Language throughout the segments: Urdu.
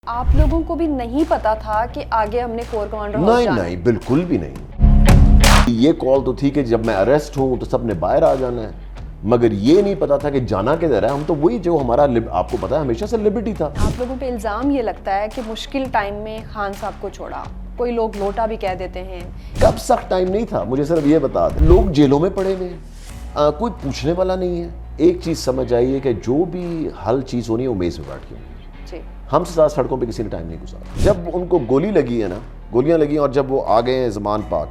آپ لوگوں کو بھی نہیں پتا تھا کہ آگے ہم نے کور کمانڈر ہاؤس جانا ہے؟ نہیں بالکل بھی نہیں. یہ کال تو تھی کہ جب میں اریسٹ ہوں تو سب نے باہر آ جانا ہے, مگر یہ نہیں پتا تھا کہ جانا کدھر ہے. ہم تو وہی جو ہمارا آپ کو پتا ہے ہمیشہ سے لبرٹی تھا. آپ لوگوں پہ الزام یہ لگتا ہے کہ مشکل ٹائم میں خان صاحب کو چھوڑا, کوئی لوگ لوٹا بھی کہہ دیتے ہیں. کب سخت ٹائم نہیں تھا, مجھے صرف یہ بتا دیں. لوگ جیلوں میں پڑے ہوئے ہیں, کوئی پوچھنے والا نہیں ہے. ایک چیز سمجھ آئیے کہ جو بھی حل چیز ہونی ہے وہ میز میں بیٹھ کے ہونی ہے. ہم سے زیادہ سڑکوں پہ کسی نے ٹائم نہیں گزارا. جب ان کو گولی لگی ہے نا, گولیاں لگی اور جب وہ آ گئے ہیں زمان پاک,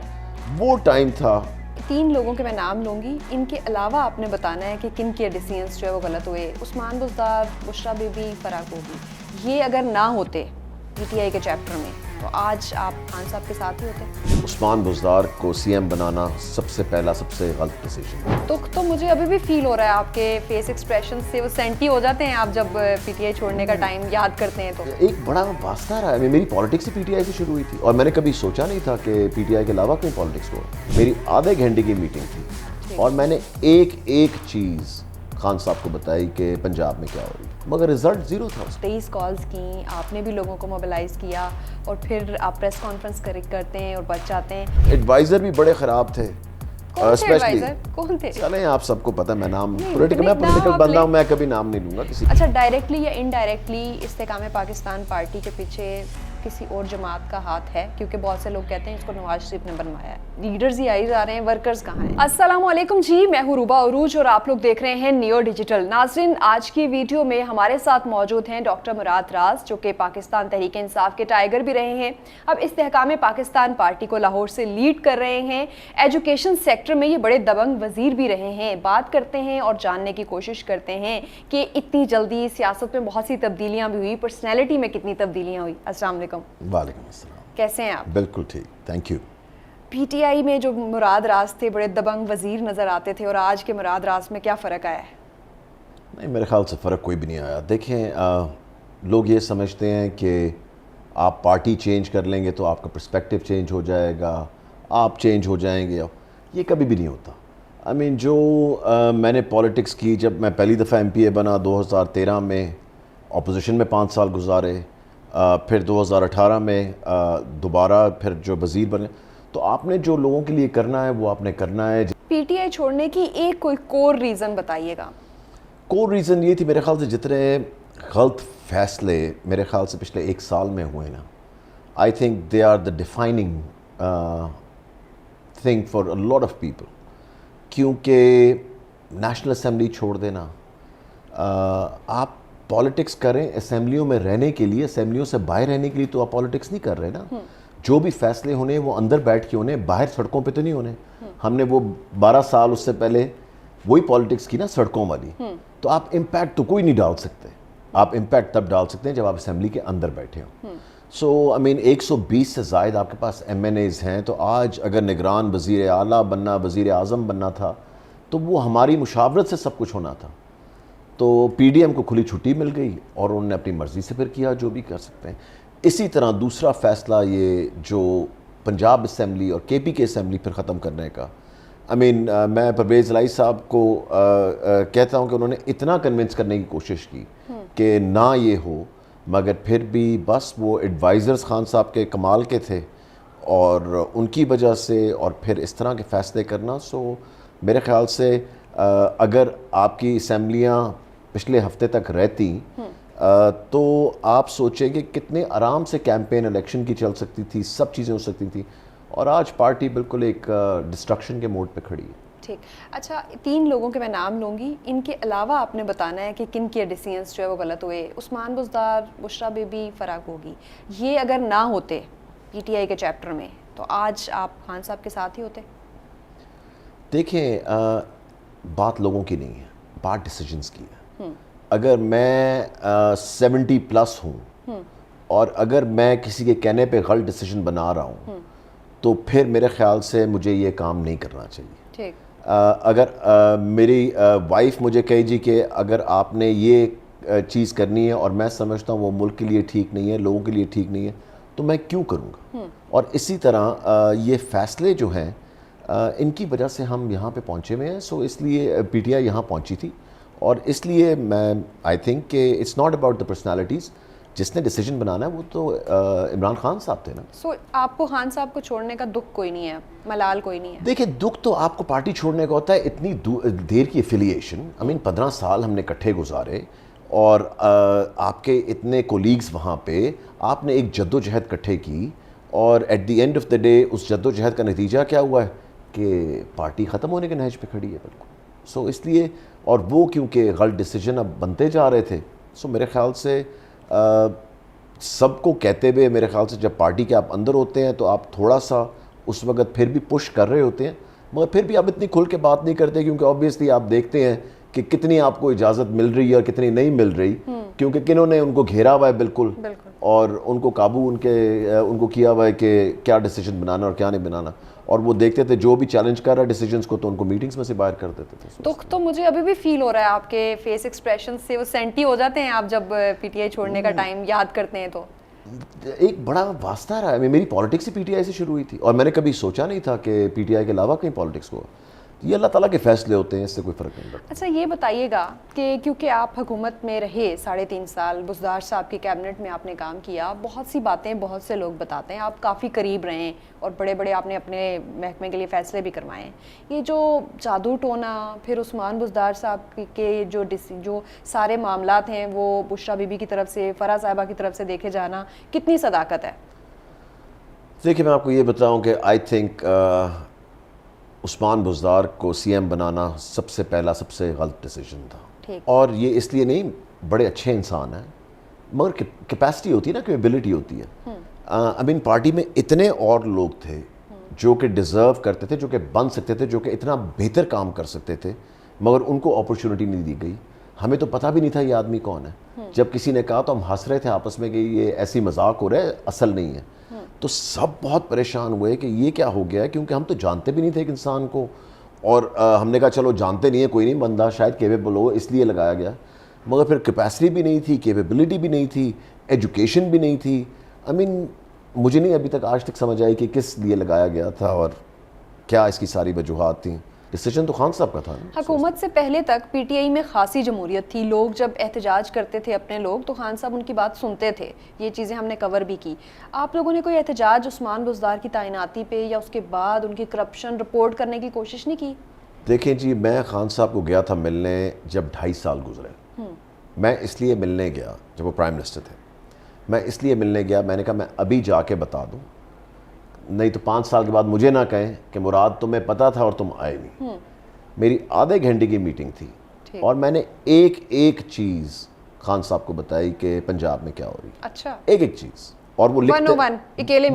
وہ ٹائم تھا. 3 لوگوں کے میں نام لوں گی, ان کے علاوہ آپ نے بتانا ہے کہ کن کے ڈیسیژنز جو ہے وہ غلط ہوئے. عثمان بزدار, بشرا بی بی, فراق ہوگی, یہ اگر نہ ہوتے پی ٹی آئی کے چیپٹر میں تو آج آپ خان صاحب کے ساتھ ہی ہوتے. عثمان بزدار کو سی ایم بنانا سب سے پہلا سب سے غلط ڈیسیژن. تو مجھے ابھی بھی فیل ہو رہا ہے آپ کے فیس ایکسپریشن سے, وہ سینٹی ہو جاتے ہیں آپ جب پی ٹی آئی چھوڑنے کا ٹائم یاد کرتے ہیں. تو ایک بڑا واسطہ رہا ہے. میری پالیٹکس پی ٹی آئی سے شروع ہوئی تھی اور میں نے کبھی سوچا نہیں تھا کہ پی ٹی آئی کے علاوہ کوئی پالیٹکس ہو. میری آدھے گھنٹے کی میٹنگ تھی اور میں نے ایک چیز خان صاحب کو بتائی کہ پنجاب میں کیا ہو رہی, مگر رزلٹ زیرو تھا. 23 کالز کی, آپ نے بھی لوگوں کو موبلائز کیا اور پھر آپ پریس کانفرنس کرتے ہیں اور بچ جاتے ہیں. ایڈوائزر بھی بڑے خراب تھے. کون تھے؟ چلیں آپ سب کو پتہ ہے, میں پولیٹیکل بندہ ہوں, میں کبھی نام نہیں لوں گا کسی. اچھا, ڈائریکٹلی یا انڈائریکٹلی استحکام پاکستان پارٹی کے پیچھے کسی اور جماعت کا ہاتھ ہے؟ کیونکہ بہت سے لوگ کہتے ہیں اس کو نواز شریف نے بنوایا ہے. لیڈرز ہی آئی جا رہے ہیں, ورکرز کہاں ہیں؟ السلام علیکم جی, میں ہوں روبا عروج اور آپ لوگ دیکھ رہے ہیں نیو ڈیجیٹل. ناظرین, آج کی ویڈیو میں ہمارے ساتھ موجود ہیں ڈاکٹر مراد راز, جو کہ پاکستان تحریک انصاف کے ٹائیگر بھی رہے ہیں, اب استحکام پاکستان پارٹی کو لاہور سے لیڈ کر رہے ہیں. ایجوکیشن سیکٹر میں یہ بڑے دبنگ وزیر بھی رہے ہیں. بات کرتے ہیں اور جاننے کی کوشش کرتے ہیں کہ اتنی جلدی سیاست میں بہت سی تبدیلیاں بھی ہوئی, پرسنالٹی میں کتنی تبدیلیاں ہوئی. السلام علیکم. وعلیکم السلام. کیسے ہیں آپ؟ بالکل ٹھیک, thank you. P T I میں جو مراد راز تھے بڑے دبنگ وزیر نظر آتے تھے, اور آج کے مراد راز میں کیا فرق آیا ہے؟ نہیں, میرے خیال سے فرق کوئی بھی نہیں آیا. دیکھیں, لوگ یہ سمجھتے ہیں کہ آپ پارٹی چینج کر لیں گے تو آپ کا پرسپیکٹیو چینج ہو جائے گا, آپ چینج ہو جائیں گے. یہ کبھی بھی نہیں ہوتا. جو میں نے پالیٹکس کی, جب میں پہلی دفعہ ایم پی اے بنا 2013 میں, اپوزیشن میں 5 سال گزارے, پھر 2018 میں دوبارہ پھر جو وزیر بنے, تو آپ نے جو لوگوں کے لیے کرنا ہے وہ آپ نے کرنا ہے. پی ٹی آئی چھوڑنے کی ایک کوئی کور ریزن بتائیے گا. کور ریزن یہ تھی میرے خیال سے, جتنے غلط فیصلے میرے خیال سے پچھلے 1 سال میں ہوئے نا, I think they are the defining thing for a lot of people. کیونکہ نیشنل اسمبلی چھوڑ دینا, آپ پالیٹکس کریں اسمبلیوں میں رہنے کے لیے, اسمبلیوں سے باہر رہنے کے لیے, تو آپ پالیٹکس نہیں کر رہے نا. جو بھی فیصلے ہونے وہ اندر بیٹھ کے ہونے, باہر سڑکوں پہ تو نہیں ہونے. ہم نے وہ 12 سال اس سے پہلے وہی پالیٹکس کی نا, سڑکوں والی. تو آپ امپیکٹ تو کوئی نہیں ڈال سکتے. آپ امپیکٹ تب ڈال سکتے ہیں جب آپ اسمبلی کے اندر بیٹھے ہوں. 120 سے زائد آپ کے پاس ایم این ایز ہیں. تو آج اگر نگران وزیر اعلیٰ بننا, وزیر اعظم بننا تھا, تو وہ ہماری مشاورت سے سب کچھ ہونا تھا. تو پی ڈی ایم کو کھلی چھٹی مل گئی اور انہوں نے اپنی مرضی سے پھر کیا جو بھی کر سکتے ہیں. اسی طرح دوسرا فیصلہ یہ جو پنجاب اسمبلی اور کے پی کے اسمبلی پھر ختم کرنے کا, میں پرویز الہی صاحب کو کہتا ہوں کہ انہوں نے اتنا کنونس کرنے کی کوشش کی کہ نہ یہ ہو, مگر پھر بھی بس وہ ایڈوائزرز خان صاحب کے کمال کے تھے اور ان کی وجہ سے, اور پھر اس طرح کے فیصلے کرنا. سو میرے خیال سے اگر آپ کی اسمبلیاں پچھلے ہفتے تک رہتی تو آپ سوچیں کہ کتنے آرام سے کیمپین الیکشن کی چل سکتی تھی, سب چیزیں ہو سکتی تھیں. اور آج پارٹی بالکل ایک ڈسٹرکشن کے موڈ پہ کھڑی ہے. ٹھیک. اچھا, 3 لوگوں کے میں نام لوں گی, ان کے علاوہ آپ نے بتانا ہے کہ کن کے ڈیسیژنز جو ہے وہ غلط ہوئے. عثمان بزدار, بشرا بی بی, فراق ہوگی, یہ اگر نہ ہوتے پی ٹی آئی کے چیپٹر میں تو آج آپ خان صاحب کے ساتھ ہی ہوتے. دیکھیں, بات لوگوں کی نہیں ہے, بات ڈیسیجنز کی ہے. اگر میں 70+ ہوں اور اگر میں کسی کے کہنے پہ غلط ڈیسیجن بنا رہا ہوں, تو پھر میرے خیال سے مجھے یہ کام نہیں کرنا چاہیے. ٹھیک. اگر میری وائف مجھے کہے جی کہ اگر آپ نے یہ چیز کرنی ہے اور میں سمجھتا ہوں وہ ملک کے لیے ٹھیک نہیں ہے, لوگوں کے لیے ٹھیک نہیں ہے, تو میں کیوں کروں گا. اور اسی طرح یہ فیصلے جو ہیں ان کی وجہ سے ہم یہاں پہ پہنچے ہوئے ہیں. سو اس لیے پی ٹی آئی یہاں پہنچی تھی, اور اس لیے میں آئی تھنک کہ it's not about the personalities. جس نے ڈیسیجن بنانا ہے وہ تو عمران خان صاحب تھے نا. سو آپ کو خان صاحب کو چھوڑنے کا دکھ کوئی نہیں ہے, ملال کوئی نہیں ہے؟ دیکھیں دکھ تو آپ کو پارٹی چھوڑنے کا ہوتا ہے, اتنی دیر کی افیلیشن, 15 سال ہم نے اکٹھے گزارے, اور آپ کے اتنے کولیگز وہاں پہ, آپ نے ایک جد و جہد اکٹھے کی, اور at the end of the day اس جد و جہد کا نتیجہ کیا ہوا ہے کہ پارٹی ختم ہونے کے نہج پہ کھڑی ہے بالکل. سو اس لیے, اور وہ کیونکہ غلط ڈیسیجن اب بنتے جا رہے تھے, سو میرے خیال سے سب کو کہتے ہوئے, میرے خیال سے جب پارٹی کے آپ اندر ہوتے ہیں تو آپ تھوڑا سا اس وقت پھر بھی پش کر رہے ہوتے ہیں, مگر پھر بھی آپ اتنی کھل کے بات نہیں کرتے, کیونکہ آبویسلی آپ دیکھتے ہیں کہ کتنی آپ کو اجازت مل رہی ہے اور کتنی نہیں مل رہی, کیونکہ کنہوں نے ان کو گھیرا ہوا ہے بالکل, اور ان کو قابو ان کو کیا ہوا ہے کہ کیا ڈیسیجن بنانا اور کیا نہیں بنانا, اور وہ دیکھتے تھے جو بھی چیلنج کر رہا ہے ڈیسیجنس کو تو ان کو میٹنگز میں سے باہر کر دیتے تھے. دکھ تو مجھے ابھی بھی فیل ہو رہا ہے آپ کے فیس ایکسپریشن سے, وہ سینٹی ہو جاتے ہیں آپ جب پی ٹی آئی چھوڑنے کا ٹائم یاد کرتے ہیں تو. ایک بڑا واسطہ رہا ہے, میری politics he P T I سے شروع ہوئی تھی, اور میں نے کبھی سوچا نہیں تھا کہ پی ٹی آئی کے علاوہ کہیں پالیٹکس ہوا. یہ اللہ تعالیٰ کے فیصلے ہوتے ہیں, اس سے کوئی فرق نہیں پڑتا. اچھا یہ بتائیے گا کہ کیونکہ آپ حکومت میں رہے 3.5 سال, بزدار صاحب کی کیبنٹ میں آپ نے کام کیا, بہت سی باتیں بہت سے لوگ بتاتے ہیں, آپ کافی قریب رہے ہیں اور بڑے بڑے آپ نے اپنے محکمے کے لیے فیصلے بھی کروائے ہیں. یہ جو جادو ٹونا, پھر عثمان بزدار صاحب کے جو سارے معاملات ہیں وہ بشرا بی بی کی طرف سے, فرح صاحبہ کی طرف سے دیکھے جانا, کتنی صداقت ہے؟ دیکھیے میں آپ کو یہ بتاؤں کہ آئی تھنک عثمان بزدار کو سی ایم بنانا سب سے پہلا سب سے غلط ڈیسیجن تھا, اور یہ اس لیے نہیں, بڑے اچھے انسان ہیں, مگر کیپیسٹی ہوتی ہے نا, کیپیبلٹی ہوتی ہے. پارٹی میں اتنے اور لوگ تھے جو کہ ڈیزرو کرتے تھے, جو کہ بن سکتے تھے, جو کہ اتنا بہتر کام کر سکتے تھے, مگر ان کو اپرچونٹی نہیں دی گئی. ہمیں تو پتہ بھی نہیں تھا یہ آدمی کون ہے. جب کسی نے کہا تو ہم ہنس رہے تھے آپس میں کہ یہ ایسی مذاق ہو رہا ہے, اصل نہیں ہے. تو سب بہت پریشان ہوئے کہ یہ کیا ہو گیا ہے, کیونکہ ہم تو جانتے بھی نہیں تھے ایک انسان کو, اور ہم نے کہا چلو جانتے نہیں ہیں, کوئی نہیں, بندہ شاید کیپیبل ہو اس لیے لگایا گیا, مگر پھر کیپیسٹی بھی نہیں تھی, کیپیبلٹی بھی نہیں تھی, ایجوکیشن بھی نہیں تھی. مجھے نہیں ابھی تک آج تک سمجھ آئی کہ کس لیے لگایا گیا تھا اور کیا اس کی ساری وجوہات تھیں. ڈیسیجن تو خان صاحب کا تھا. حکومت سے پہلے تک پی ٹی آئی میں خاصی جمہوریت تھی, لوگ جب احتجاج کرتے تھے اپنے لوگ تو خان صاحب ان کی بات سنتے تھے, یہ چیزیں ہم نے کور بھی کی. آپ لوگوں نے کوئی احتجاج عثمان بزدار کی تعیناتی پہ یا اس کے بعد ان کی کرپشن رپورٹ کرنے کی کوشش نہیں کی؟ دیکھیں جی, میں خان صاحب کو گیا تھا ملنے جب 2.5 سال گزرے. میں اس لیے ملنے گیا جب وہ پرائم منسٹر تھے, میں اس لیے ملنے گیا, میں نے کہا میں ابھی جا کے بتا دوں, نہیں تو 5 سال کے بعد مجھے نہ کہیں کہ مراد تمہیں پتہ تھا اور تم آئے نہیں. میری آدھے گھنٹے کی میٹنگ تھی, اور میں نے ایک چیز خان صاحب کو بتائی کہ پنجاب میں کیا ہو رہی ہے. اچھا, ایک چیز, اور وہ لکھتے 101 اکیلے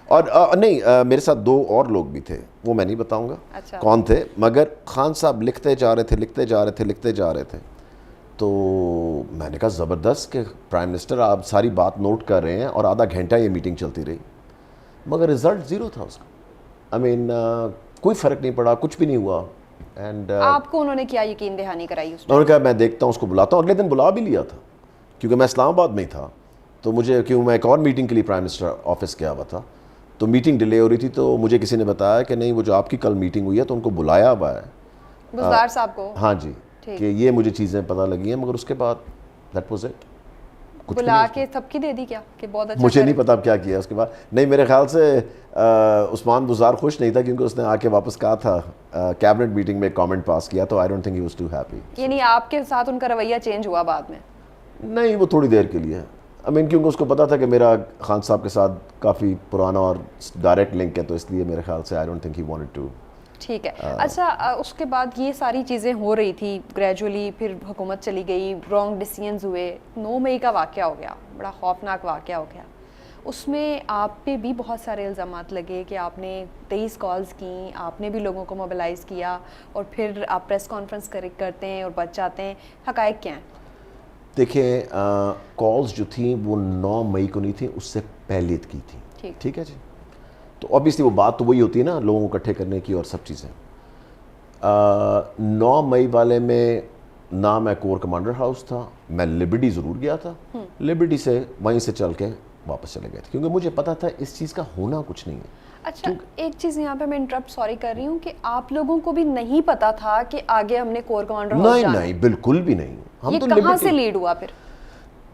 اور نہیں, میرے ساتھ 2 اور لوگ بھی تھے, وہ میں نہیں بتاؤں گا کون تھے, مگر خان صاحب لکھتے جا رہے تھے. تو میں نے کہا زبردست کہ پرائم منسٹر آپ ساری بات نوٹ کر رہے ہیں, اور آدھا گھنٹہ یہ میٹنگ چلتی رہی, مگر رزلٹ 0 تھا اس کا. کوئی فرق نہیں پڑا, کچھ بھی نہیں ہوا. اینڈ آپ کو انہوں نے کیا یقین دہانی کرائی اس انہوں نے کہا میں دیکھتا ہوں, اس کو بلاتا ہوں. اگلے دن بلا بھی لیا تھا کیونکہ میں اسلام آباد میں ہی تھا, تو میں ایک اور میٹنگ کے لیے پرائم منسٹر آفس گیا ہوا تھا, تو میٹنگ ڈیلے ہو رہی تھی, تو مجھے کسی نے بتایا کہ نہیں وہ جو آپ کی کل میٹنگ ہوئی ہے تو ان کو بلایا ہوا ہے بزدار صاحب کو. ہاں جی, کہ یہ مجھے چیزیں پتہ لگی ہیں, مگر اس کے بعد دیٹ واز اٹ. بلا کے تھپکی دے دی کیا کہ بہت اچھا؟ مجھے نہیں پتا اب کیا کیا اس کے بعد. نہیں, میرے خیال سے عثمان بزدار خوش نہیں تھا, کیونکہ اس نے آ کے واپس کہا تھا, کیبنٹ میٹنگ میں کامنٹ پاس کیا, تو I don't think he was too happy. یعنی آپ کے ساتھ ان کا رویہ چینج ہوا بعد میں؟ نہیں, وہ تھوڑی دیر کے لیے, کیونکہ اس کو پتا تھا کہ میرا خان صاحب کے ساتھ کافی پرانا اور ڈائریکٹ لنک ہے, تو اس لیے میرے خیال سے I don't think he wanted to. ٹھیک ہے. اچھا, اس کے بعد یہ ساری چیزیں ہو رہی تھی گریجولی, پھر حکومت چلی گئی, رانگ ڈیسیژنز ہوئے, 9 مئی کا واقعہ ہو گیا, بڑا خوفناک واقعہ ہو گیا. اس میں آپ پہ بھی بہت سارے الزامات لگے کہ آپ نے 23 کالز کیں, آپ نے بھی لوگوں کو موبلائز کیا, اور پھر آپ پریس کانفرنس کرتے ہیں اور بچ جاتے ہیں. حقائق کیا ہیں؟ دیکھیں, کالز جو تھیں وہ 9 مئی کو نہیں تھیں, اس سے پہلے کی تھیں. ٹھیک ہے جی, تو obviously وہ بات تو وہی ہوتی ہے نا, لوگوں کو اکٹھے کرنے کی اور سب چیزیں. 9 مئی والے میں نہ میں کور کمانڈر ہاؤس تھا, میں لبرٹی ضرور گیا تھا, لبرٹی سے وہیں سے چل کے واپس چلے گئے تھے, کیونکہ مجھے پتا تھا اس چیز کا ہونا کچھ نہیں ہے. اچھا, ایک چیز یہاں پہ میں انٹرپٹ سوری کر رہی ہوں کہ آپ لوگوں کو بھی نہیں پتا تھا کہ آگے ہم نے کور کمانڈر ہاؤس جانا ہے؟ نہیں, بالکل بھی نہیں. یہ کہاں سے لیڈ ہوا پھر؟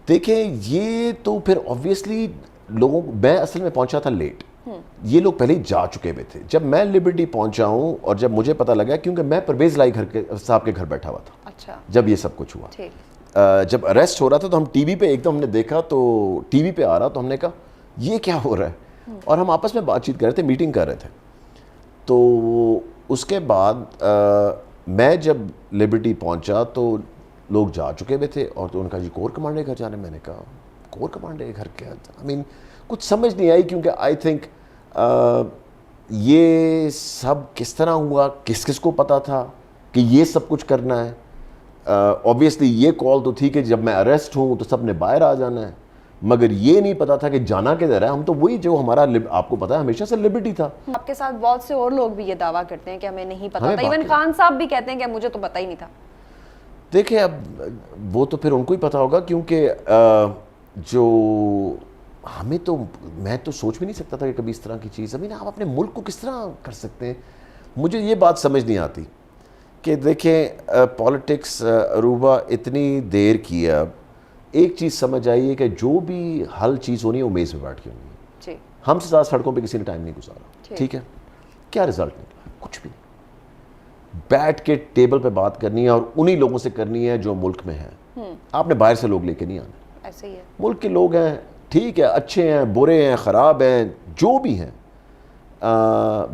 دیکھیں یہ تو پھر آبویسلی لوگوں میں اصل میں پہنچا تھا لیٹ, یہ لوگ پہلے ہی جا چکے ہوئے تھے. جب میں لبرٹی پہنچا ہوں اور جب مجھے پتہ لگا, کیونکہ میں پرویز لائی صاحب کے گھر بیٹھا ہوا تھا اچھا جب یہ سب کچھ ہوا, جب اریسٹ ہو رہا تھا تو ہم ٹی وی پہ ایک دم ہم نے دیکھا, تو ٹی وی پہ آ رہا تو ہم نے کہا یہ کیا ہو رہا ہے, اور ہم آپس میں بات چیت کر رہے تھے, میٹنگ کر رہے تھے. تو اس کے بعد میں جب لبرٹی پہنچا تو لوگ جا چکے ہوئے تھے, اور تو ان کا جی کور کمانڈر کے گھر جانے. میں نے کہا کور کمانڈر کے گھر کیا, آئی مین کچھ سمجھ نہیں آئی, کیونکہ آئی تھنک یہ سب کس طرح ہوا, کس کس کو پتا تھا کہ یہ سب کچھ کرنا ہے. اوبیسلی یہ کال تو تھی کہ جب میں اریسٹ ہوں تو سب نے باہر آ جانا ہے, مگر یہ نہیں پتا تھا کہ جانا کدھر ہے. ہم تو وہی جو ہمارا آپ کو پتا ہے ہمیشہ سے لبرٹی تھا. آپ کے ساتھ بہت سے اور لوگ بھی یہ دعویٰ کرتے ہیں کہ ہمیں نہیں پتا تھا, ایون خان صاحب بھی کہتے ہیں کہ مجھے تو پتہ ہی نہیں تھا. دیکھیں اب وہ تو پھر ان کو ہی پتا ہوگا, کیونکہ جو ہمیں تو میں تو سوچ بھی نہیں سکتا تھا کہ کبھی اس طرح کی چیز, ابھی نا آپ اپنے ملک کو کس طرح کر سکتے ہیں. مجھے یہ بات سمجھ نہیں آتی کہ دیکھیں پالیٹکس عروبہ اتنی دیر کی, اب ایک چیز سمجھ آئی ہے کہ جو بھی حل چیز ہونی ہے وہ میز پہ بیٹھ کے ہونی ہے. ہم سے زیادہ سڑکوں پہ کسی نے ٹائم نہیں گزارا, ٹھیک ہے, کیا رزلٹ نکلا, کچھ بھی نہیں. بیٹھ کے ٹیبل پہ بات کرنی ہے, اور انہی لوگوں سے کرنی ہے جو ملک میں ہیں. آپ نے باہر سے لوگ لے کے نہیں آنے, ایسے ہی ہے. ملک کے لوگ ہیں, ٹھیک ہے, اچھے ہیں, برے ہیں, خراب ہیں, جو بھی ہیں,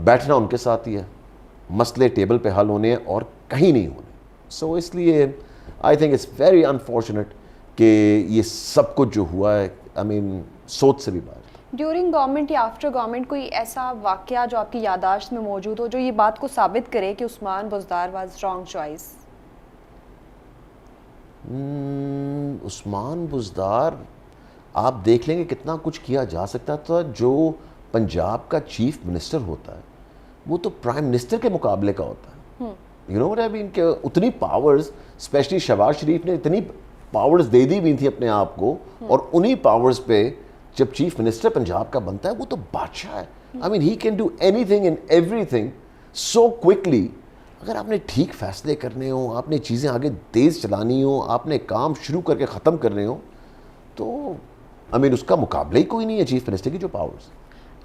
بیٹھنا ان کے ساتھ ہی ہے. مسئلے ٹیبل پہ حل ہونے ہیں اور کہیں نہیں ہونے. سو اس لیے I think it's very unfortunate کہ یہ سب کچھ جو ہوا ہے, آئی مین سوچ سے بھی باہر. ڈیورنگ گورنمنٹ یا آفٹر گورنمنٹ کوئی ایسا واقعہ جو آپ کی یادداشت میں موجود ہو جو یہ بات کو ثابت کرے کہ Usman Buzdar was wrong choice? Usman Buzdar آپ دیکھ لیں گے کتنا کچھ کیا جا سکتا تھا. جو پنجاب کا چیف منسٹر ہوتا ہے وہ تو پرائم منسٹر کے مقابلے کا ہوتا ہے. یو نو وٹ آئی مین, کہ اتنی پاورز, اسپیشلی شہباز شریف نے اتنی پاورز دے دی ہوئی تھی اپنے آپ کو, اور انہی پاورز پہ جب چیف منسٹر پنجاب کا بنتا ہے وہ تو بادشاہ ہے. I mean he can do anything and everything so quickly. اگر آپ نے ٹھیک فیصلے کرنے ہوں, آپ نے چیزیں آگے تیز چلانی ہوں, آپ نے کام شروع کر کے ختم کرنے ہوں, تو آئی مین اس کا مقابلہ ہی کوئی نہیں ہے چیف منسٹر کی جو پاورز.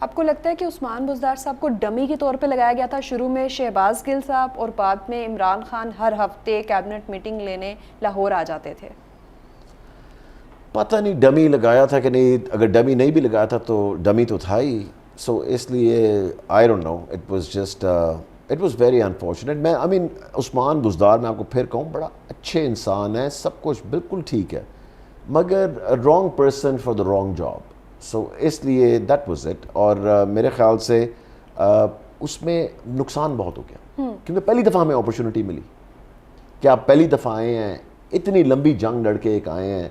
آپ کو لگتا ہے کہ عثمان بزدار صاحب کو ڈمی کے طور پہ لگایا گیا تھا؟ شروع میں شہباز گل صاحب اور بعد میں عمران خان ہر ہفتے کیبنٹ میٹنگ لینے لاہور آ جاتے تھے. پتہ نہیں ڈمی لگایا تھا کہ نہیں, اگر ڈمی نہیں بھی لگایا تھا تو ڈمی تو تھا ہی. سو اس لیے I don't know, it was just it was very unfortunate. میں آئی مین عثمان بزدار میں آپ کو پھر کہوں بڑا اچھے انسان ہیں, سب کچھ بالکل ٹھیک ہے, مگر wrong person for the wrong job. So اس لیے دیٹ واز اٹ. اور میرے خیال سے اس میں نقصان بہت ہو گیا, کیونکہ پہلی دفعہ ہمیں اپرچونٹی ملی کہ آپ پہلی دفعہ آئے ہیں, اتنی لمبی جنگ لڑ کے ایک آئے ہیں,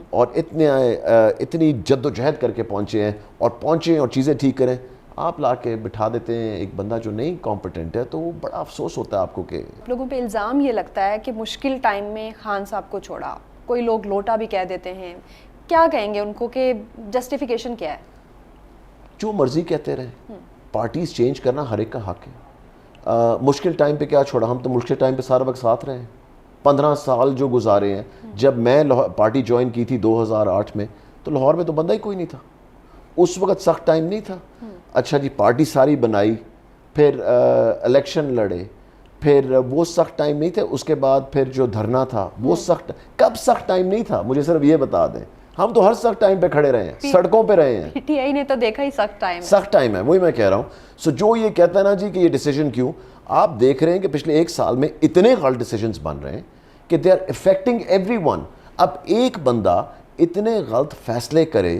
اور اتنی جد و جہد کر کے پہنچے ہیں, اور چیزیں ٹھیک کریں. آپ لا کے بٹھا دیتے ہیں ایک بندہ جو نہیں کمپٹنٹ ہے, تو وہ بڑا افسوس ہوتا ہے آپ کو. کہ لوگوں پہ الزام یہ لگتا ہے کہ مشکل ٹائم میں خان صاحب کو چھوڑا, کوئی لوگ لوٹا بھی کہہ دیتے ہیں. کیا کہیں گے ان کو کہ جسٹیفیکیشن کیا ہے؟ جو مرضی کہتے رہیں, پارٹیز چینج کرنا ہر ایک کا حق ہے. مشکل ٹائم پہ کیا چھوڑا, ہم تو مشکل ٹائم پہ سارا وقت ساتھ رہے ہیں. 15 سال جو گزارے ہیں. جب میں پارٹی جوائن کی تھی 2008 میں, تو لاہور میں تو بندہ ہی کوئی نہیں تھا. اس وقت سخت ٹائم نہیں تھا. اچھا جی, پارٹی ساری بنائی, پھر الیکشن لڑے, پھر وہ سخت ٹائم نہیں تھے. اس کے بعد پھر جو دھرنا تھا وہ سخت, کب سخت ٹائم نہیں تھا مجھے صرف یہ بتا دیں. ہم تو ہر سخت ٹائم پہ کھڑے رہے ہیں, سڑکوں پہ رہے ہیں. پی ٹی آئی نے تو دیکھا ہی سخت ٹائم ہے, وہی میں کہہ رہا ہوں. سو جو یہ کہتا ہے نا جی کہ یہ ڈیسیجن کیوں, آپ دیکھ رہے ہیں کہ پچھلے 1 سال میں اتنے غلط ڈیسیجنز بن رہے ہیں کہ they are affecting everyone. اب ایک بندہ اتنے غلط فیصلے کرے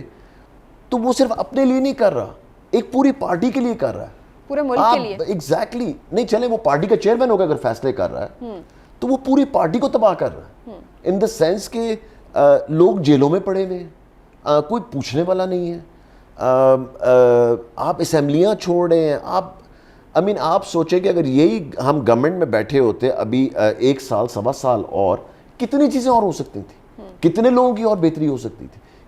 تو وہ صرف اپنے لیے نہیں کر رہا, ایک پوری پارٹی کے لیے کر رہا ہے, پورے ملک کے لیے. ایگزیکٹلی. نہیں چلے وہ پارٹی کا چیئرمین ہوگا, اگر فیصلے کر رہا ہے تو وہ پوری پارٹی کو تباہ کر رہا ہے. ان دا سینس کہ لوگ جیلوں میں پڑے ہوئے ہیں, کوئی پوچھنے والا نہیں ہے. آپ اسمبلیاں چھوڑ رہے ہیں. آپ سوچیں کہ اگر یہی ہم گورنمنٹ میں بیٹھے ہوتے ابھی 1 سال 1.25 سال, اور کتنی چیزیں اور ہو سکتی تھیں, کتنے لوگوں کی اور بہتری ہو سکتی تھی,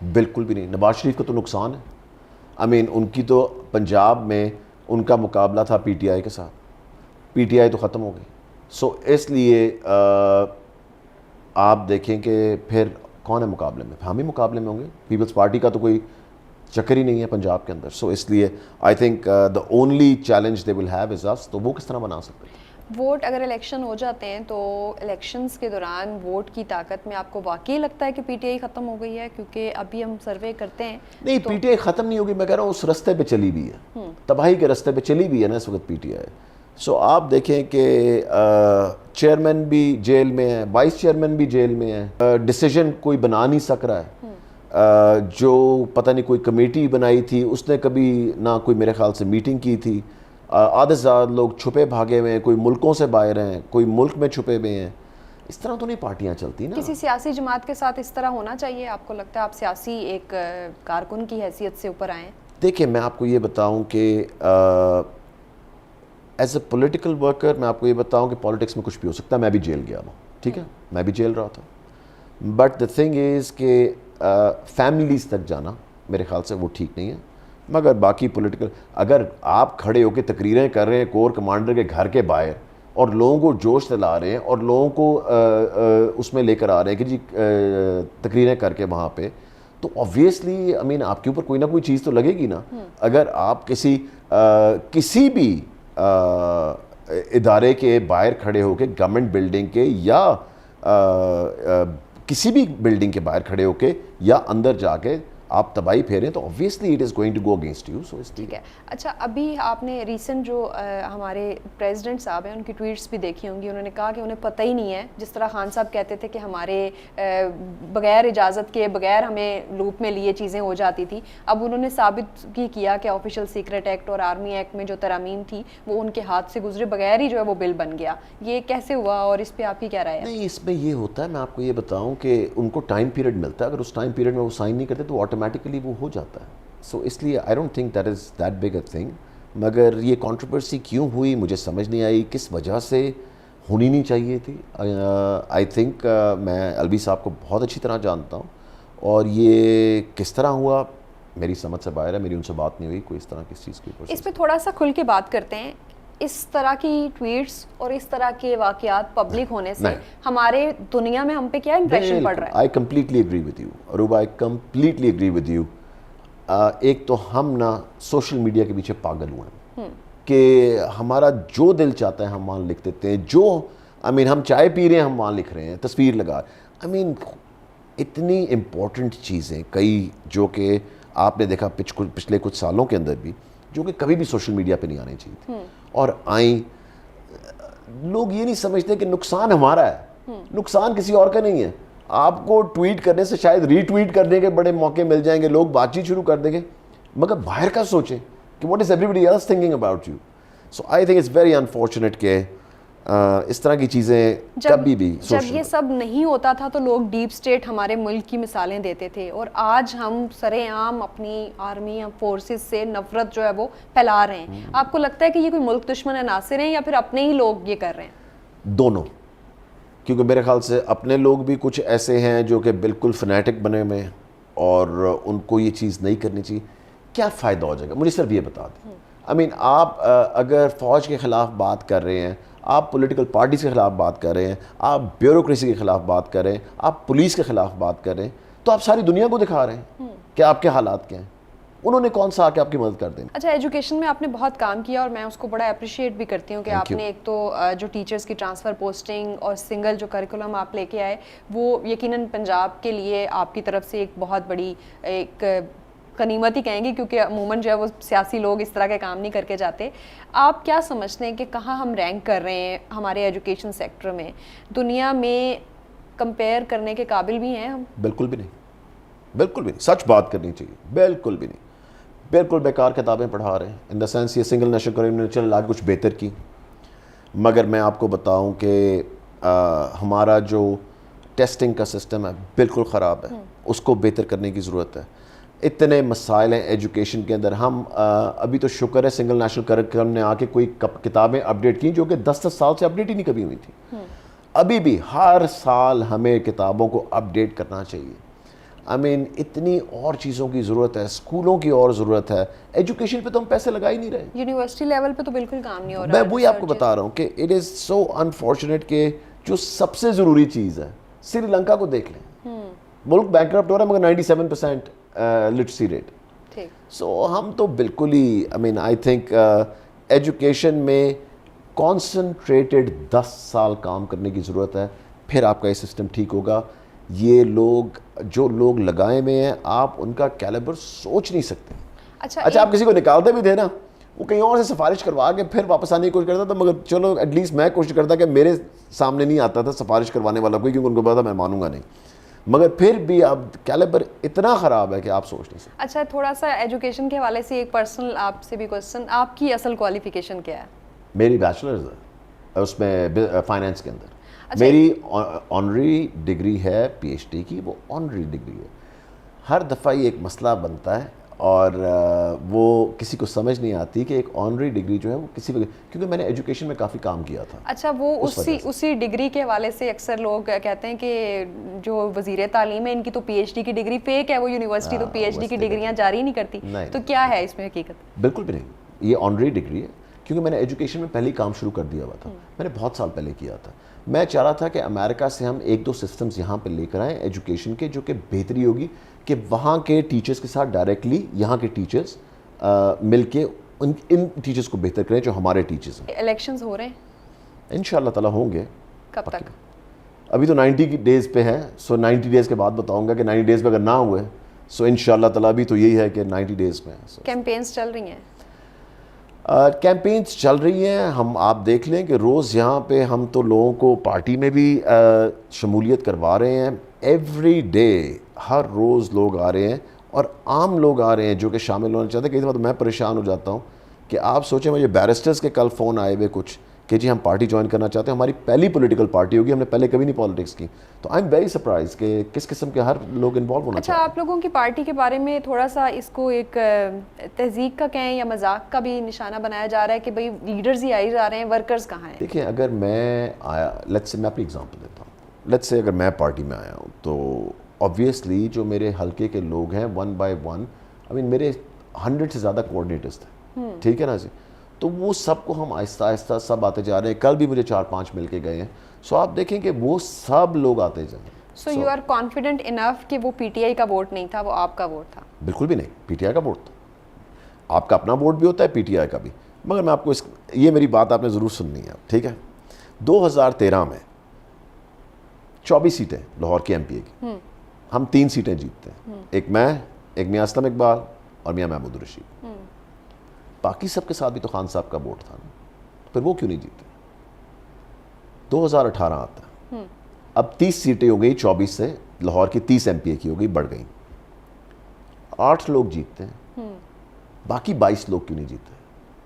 بالکل بھی نہیں. نواز شریف کا تو نقصان ہے. آئی مین ان کی تو پنجاب میں ان کا مقابلہ تھا پی ٹی آئی کے ساتھ, پی ٹی آئی تو ختم ہو گئی. سو اس لیے آپ دیکھیں کہ پھر کون ہے مقابلے میں؟ ہم ہی مقابلے میں ہوں گے. پیپلز پارٹی کا تو کوئی چکر ہی نہیں ہے پنجاب کے اندر. سو اس لیے I think the only challenge they will have is this. تو وہ کس طرح بنا سکتے ہیں؟ ووٹ اگر الیکشن ہو جاتے ہیں تو الیکشنز کے دوران ووٹ کی طاقت میں آپ کو واقعی لگتا ہے کہ پی ٹی آئی ختم ہو گئی ہے؟ کیونکہ ابھی ہم سروے کرتے ہیں. نہیں, پی ٹی آئی ختم نہیں ہوگی, میں کہہ رہا ہوں اس رستے پہ چلی بھی ہے, تباہی کے رستے پہ چلی بھی ہے نا اس وقت پی ٹی آئی. سو آپ دیکھیں کہ چیئرمین بھی جیل میں ہے, وائس چیئرمین بھی جیل میں ہے, ڈیسیجن کوئی بنا نہیں سک رہا ہے. جو پتہ نہیں کوئی کمیٹی بنائی تھی اس نے کبھی نہ کوئی میرے خیال سے میٹنگ کی تھی. آدھے زیادہ لوگ چھپے بھاگے ہوئے ہیں, کوئی ملکوں سے باہر ہیں, کوئی ملک میں چھپے ہوئے ہیں. اس طرح تو نہیں پارٹیاں چلتی نا. کسی سیاسی جماعت کے ساتھ اس طرح ہونا چاہیے؟ آپ کو لگتا ہے آپ سیاسی ایک کارکن کی حیثیت سے اوپر آئیں؟ دیکھیں میں آپ کو یہ بتاؤں کہ ایز اے پولیٹیکل ورکر میں آپ کو یہ بتاؤں کہ پالیٹکس میں کچھ بھی ہو سکتا ہے. میں بھی جیل گیا ہوں, ٹھیک ہے, میں بھی جیل رہا تھا. بٹ دا تھنگ از کہ فیملیز تک جانا میرے خیال سے وہ ٹھیک نہیں ہے. مگر باقی پولیٹیکل, اگر آپ کھڑے ہو کے تقریریں کر رہے ہیں کور کمانڈر کے گھر کے باہر اور لوگوں کو جوش دلا رہے ہیں اور لوگوں کو اس میں لے کر آ رہے ہیں کہ جی تقریریں کر کے وہاں پہ, تو آبویسلی آئی مین آپ کے اوپر کوئی نہ کوئی چیز تو لگے گی نا. اگر آپ کسی بھی ادارے کے باہر کھڑے ہو کے, گورنمنٹ بلڈنگ کے یا کسی بھی بلڈنگ کے باہر کھڑے ہو کے یا اندر جا کے آپ تباہی پھیریں, تو obviously it is going to go against you. So ٹھیک ہے. اچھا, ابھی آپ نے ریسنٹ جو ہمارے پریزیڈنٹ صاحب ہیں ان کی ٹویٹس بھی دیکھی ہوں گی. انہوں نے کہا کہ انہیں پتہ ہی نہیں ہے, جس طرح خان صاحب کہتے تھے کہ ہمارے بغیر اجازت کے, بغیر ہمیں لوپ میں لیے چیزیں ہو جاتی تھی. اب انہوں نے ثابت کیا کہ آفیشیل سیکرٹ ایکٹ اور آرمی ایکٹ میں جو ترامیم تھی وہ ان کے ہاتھ سے گزرے بغیر ہی جو ہے وہ بل بن گیا. یہ کیسے ہوا اور اس پہ آپ کی کیا رائے ہے؟ نہیں, اس میں یہ ہوتا ہے, میں آپ کو یہ بتاؤں کہ ان کو ٹائم پیریڈ ملتا ہے. اگر اس ٹائم پیریڈ میں وہ سائن نہیں کرتے تو آٹومیٹکلی وہ ہو جاتا ہے. سو اس لیے I don't think that is that big a thing. مگر یہ کنٹروورسی کیوں ہوئی مجھے سمجھ نہیں آئی, کس وجہ سے ہونی نہیں چاہیے تھی. آئی تھنک میں الوی صاحب کو بہت اچھی طرح جانتا ہوں, اور یہ کس طرح ہوا میری سمجھ سے باہر ہے. میری ان سے بات نہیں ہوئی کوئی اس طرح کس چیز کی. اس پہ تھوڑا سا کھل کے بات کرتے ہیں. اس طرح کی ٹویٹس اور اس طرح کے واقعات پبلک ہونے سے ہمارے دنیا میں ہم پہ کیا امپریشن پڑ رہا ہے؟ I completely agree with you Arooba, I completely agree with you. ایک تو ہم نا سوشل میڈیا کے پیچھے پاگل ہوئے ہیں کہ ہمارا جو دل چاہتا ہے ہم وہاں لکھ دیتے ہیں. جو آئی مین ہم چائے پی رہے ہیں ہم وہاں لکھ رہے ہیں, تصویر لگا. آئی مین اتنی امپورٹنٹ چیزیں کئی جو کہ آپ نے دیکھا پچھلے کچھ سالوں کے اندر بھی, جو کہ کبھی بھی سوشل میڈیا پہ نہیں آنے چاہیے تھی, اور آئیں. لوگ یہ نہیں سمجھتے کہ نقصان ہمارا ہے, نقصان کسی اور کا نہیں ہے. آپ کو ٹویٹ کرنے سے شاید ری ٹویٹ کرنے کے بڑے موقع مل جائیں گے, لوگ بات چیت شروع کر دیں گے, مگر باہر کا سوچیں کہ what is everybody else thinking about you. So I think it's very unfortunate کہ اس طرح کی چیزیں کبھی بھی. جب یہ سب نہیں ہوتا تھا تو لوگ ڈیپ سٹیٹ ہمارے ملک کی مثالیں دیتے تھے, اور آج ہم سرے عام اپنی آرمی یا فورسز سے نفرت جو ہے وہ پھیلا رہے ہیں. آپ کو لگتا ہے کہ یہ کوئی ملک دشمن عناصر ہیں یا پھر اپنے ہی لوگ یہ کر رہے ہیں؟ دونوں. کیونکہ میرے خیال سے اپنے لوگ بھی کچھ ایسے ہیں جو کہ بالکل فنیٹک بنے ہوئے ہیں اور ان کو یہ چیز نہیں کرنی چاہیے. کیا فائدہ ہو جائے گا؟ مجھے صرف یہ بتا دیں. آئی مین آپ اگر فوج کے خلاف بات کر رہے ہیں, آپ پولیٹیکل پارٹیز کے خلاف بات کر رہے ہیں, آپ بیوروکریسی کے خلاف بات کر رہے ہیں, آپ پولیس کے خلاف بات کر رہے ہیں, تو آپ ساری دنیا کو دکھا رہے ہیں کہ آپ کے حالات کیا ہیں. انہوں نے کون سا آ کے آپ کی مدد کر دیں. اچھا, ایجوکیشن میں آپ نے بہت کام کیا اور میں اس کو بڑا اپریشیٹ بھی کرتی ہوں کہ آپ نے ایک تو جو ٹیچرز کی ٹرانسفر پوسٹنگ اور سنگل جو کریکولم آپ لے کے آئے وہ یقیناً پنجاب کے لیے آپ کی طرف سے ایک بہت بڑی ایک غنیمت ہی کہیں گے, کیونکہ عموماً جو ہے وہ سیاسی لوگ اس طرح کے کام نہیں کر کے جاتے. آپ کیا سمجھتے ہیں کہ کہاں ہم رینک کر رہے ہیں ہمارے ایجوکیشن سیکٹر میں؟ دنیا میں کمپیئر کرنے کے قابل بھی ہیں ہم؟ بالکل بھی نہیں, بالکل بھی نہیں. سچ بات کرنی چاہیے. بالکل بھی نہیں, بالکل بیکار کتابیں پڑھا رہے ہیں. ان دا سینس یہ سنگل نیشنل کریکولم نے چل کچھ بہتر کی, مگر میں آپ کو بتاؤں کہ ہمارا جو ٹیسٹنگ کا سسٹم ہے بالکل خراب ہے, اس کو بہتر کرنے کی ضرورت ہے. اتنے مسائل ہیں ایجوکیشن کے اندر. ہم ابھی تو شکر ہے سنگل نیشنل کریکولم نے آ کے کوئی کتابیں اپڈیٹ کی جو کہ 10 سال سے اپڈیٹ ہی نہیں کبھی ہوئی تھی. ابھی بھی ہر سال ہمیں کتابوں کو اپڈیٹ کرنا چاہیے. آئی مین اتنی اور چیزوں کی ضرورت ہے, اسکولوں کی اور ضرورت ہے, ایجوکیشن پہ تو ہم پیسے لگا ہی نہیں رہے. یونیورسٹی لیول پہ تو بالکل کام نہیں ہو رہا. میں وہی آپ کو بتا رہا ہوں کہ اٹ از سو انفارچونیٹ کہ جو سب سے ضروری چیز ہے, سری لنکا کو دیکھ لیں, ملک بینکرپٹ ہو رہا ہے مگر 97% لٹریسی ریٹ. سو ہم تو بالکل ہی آئی مین آئی تھنک ایجوکیشن میں کانسنٹریٹڈ 10 سال کام کرنے کی ضرورت ہے, پھر آپ کا یہ سسٹم ٹھیک ہوگا. یہ لوگ جو لوگ لگائے ہوئے ہیں آپ ان کا کیلیبر سوچ نہیں سکتے. اچھا آپ کسی کو نکالتے بھی تھے نا, وہ کہیں اور سے سفارش کروا کے پھر واپس آنے کی کوشش کرتا تھا, مگر چلو ایٹ لیسٹ میں کوشش کرتا کہ میرے سامنے نہیں آتا تھا سفارش کروانے والا کوئی, کیونکہ ان کو پتا تھا میں مانوں گا نہیں. مگر پھر بھی اب کیلیبر اتنا خراب ہے کہ آپ سوچ نہیں سکتے. اچھا تھوڑا سا ایجوکیشن کے حوالے سے ایک پرسنل آپ سے بھی کوشچن, آپ کی اصل کوالیفیکیشن کیا ہے؟ میری بیچلرز ہے اس میں فائنینس کے اندر. میری آنری ڈگری ہے پی ایچ ڈی کی, وہ آنری ڈگری ہے. ہر دفعہ یہ ایک مسئلہ بنتا ہے اور وہ کسی کو سمجھ نہیں آتی کہ ایک آنری ڈگری جو ہے وہ کسی کیونکہ میں نے ایجوکیشن میں کافی کام کیا تھا. اچھا وہ اسی ڈگری کے حوالے سے اکثر لوگ کہتے ہیں کہ جو وزیر تعلیم ہے ان کی تو پی ایچ ڈی کی ڈگری فیک ہے, وہ یونیورسٹی تو پی ایچ ڈی کی ڈگریاں جاری نہیں کرتی. تو کیا ہے اس میں حقیقت؟ بالکل بھی نہیں, یہ آنری ڈگری ہے کیونکہ میں نے ایجوکیشن میں پہلے ہی کام شروع کر دیا ہوا تھا. میں نے بہت سال پہلے کیا تھا. میں چاہ رہا تھا کہ امریکہ سے ہم 1-2 سسٹمز یہاں پہ لے کر آئیں ایجوکیشن کے, جو کہ بہتری ہوگی کہ وہاں کے ٹیچرز کے ساتھ ڈائریکٹلی یہاں کے ٹیچرز مل کے ان ٹیچرز کو بہتر کریں جو ہمارے ٹیچرز ہیں. الیکشنز ہو رہے ہیں انشاءاللہ تعالیٰ ہوں گے. کب تک؟ ابھی تو 90 ڈیز پہ ہے, سو 90 ڈیز کے بعد بتاؤں گا کہ 90 ڈیز پہ اگر نہ ہوئے سو انشاءاللہ تعالیٰ ابھی تو یہی ہے کہ 90 ڈیز میں. کیمپینز چل رہی ہیں؟ کیمپینز چل رہی ہیں. ہم آپ دیکھ لیں کہ روز یہاں پہ ہم تو لوگوں کو پارٹی میں بھی شمولیت کروا رہے ہیں. ایوری ڈے ہر روز لوگ آ رہے ہیں اور عام لوگ آ رہے ہیں جو کہ شامل ہونا چاہتے ہیں. کئی دفعہ تو میں پریشان ہو جاتا ہوں کہ آپ سوچیں مجھے بیرسٹرز کے کل فون آئے ہوئے کچھ کہ جی ہم پارٹی جوائن کرنا چاہتے ہیں, ہماری پہلی پولیٹیکل پارٹی ہوگی, ہم نے پہلے کبھی نہیں پالیٹکس کی. تو آئی ایم ویری سرپرائز کہ کس قسم کے ہر لوگ انوالو ہونا چاہتے ہیں. اچھا آپ لوگوں کی پارٹی کے بارے میں تھوڑا سا اس کو ایک تہذیب کا کہیں یا مذاق کا بھی نشانہ بنایا جا رہا ہے کہ بھئی لیڈرز ہی آئی جا رہے ہیں, ورکرز کہاں ہیں؟ دیکھیں اگر میں آیا, لیٹس سے میں اپنی اگزامپل دیتا ہوں, لیٹس سے اگر میں پارٹی میں آیا ہوں تو obviously جو میرے حلقے کے لوگ ہیں 1 by 1 آئی مین میرے 100 سے زیادہ کوآرڈینیٹرز تھے, ٹھیک ہے نا جی. تو وہ سب کو ہم آہستہ آہستہ سب آتے جا رہے ہیں. کل بھی مجھے 4-5 مل کے گئے ہیں. سو آپ دیکھیں کہ وہ سب لوگ آتے جائیں. So you are confident enough کہ وہ پی ٹی آئی کا ووٹ نہیں تھا, وہ آپ کا ووٹ تھا؟ بالکل بھی نہیں, پی ٹی آئی کا ووٹ تھا. آپ کا اپنا ووٹ بھی ہوتا ہے, پی ٹی آئی کا بھی. مگر میں آپ کو یہ میری بات آپ نے ضرور سننی ہے, ٹھیک ہے. 2013 میں 24 سیٹیں لاہور کی ایم پی اے کی, ہم 3 سیٹیں جیتتے ہیں, ایک میں, ایک میاں اسلم اقبال اور میاں محمود رشید. باقی سب کے ساتھ بھی تو خان صاحب کا ووٹ تھا نا, پھر وہ کیوں نہیں جیتے؟ 2018 آتا ہے, اب 30 سیٹیں ہو گئی 24 سے, لاہور کی 30 ایم پی اے کی ہو گئی, بڑھ گئیں. 8 لوگ جیتتے ہیں, باقی 22 لوگ کیوں نہیں جیتے؟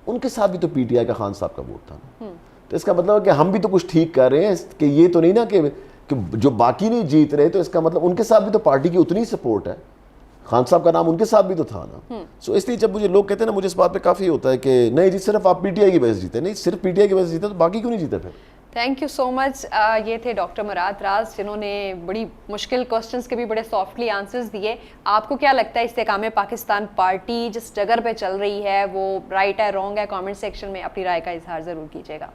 ان کے ساتھ بھی تو پی ٹی آئی کا خان صاحب کا ووٹ تھا نا. تو اس کا مطلب ہے کہ ہم بھی تو کچھ ٹھیک کر رہے ہیں, کہ یہ تو نہیں نا کہ جو باقی نہیں جیت رہے, تو اس کا مطلب ان کے ساتھ بھی تو پارٹی کی اتنی سپورٹ ہے. خان صاحب کا نام ان کے ساتھ بھی تو تھا نا. سو اس لیے جب مجھے لوگ کہتے ہیں نا, مجھے اس بات پہ کافی ہوتا ہے کہ نہیں جی صرف آپ پی ٹی آئی کی وجہ سے جیتے. نہیں, صرف پی ٹی آئی کی وجہ سے جیتے تو باقی کیوں نہیں جیتے پھر؟ تھینک یو سو مچ. یہ تھے ڈاکٹر مراد راز, جنہوں نے بڑی مشکل کوسچنس کے بھی بڑے سافٹلی آنسرز دیے. آپ کو کیا لگتا ہے استحکام پاکستان پارٹی جس جگہ پہ چل رہی ہے وہ رائٹ ہے, رانگ ہے؟ کامنٹ سیکشن میں اپنی رائے کا اظہار ضرور کیجیے گا.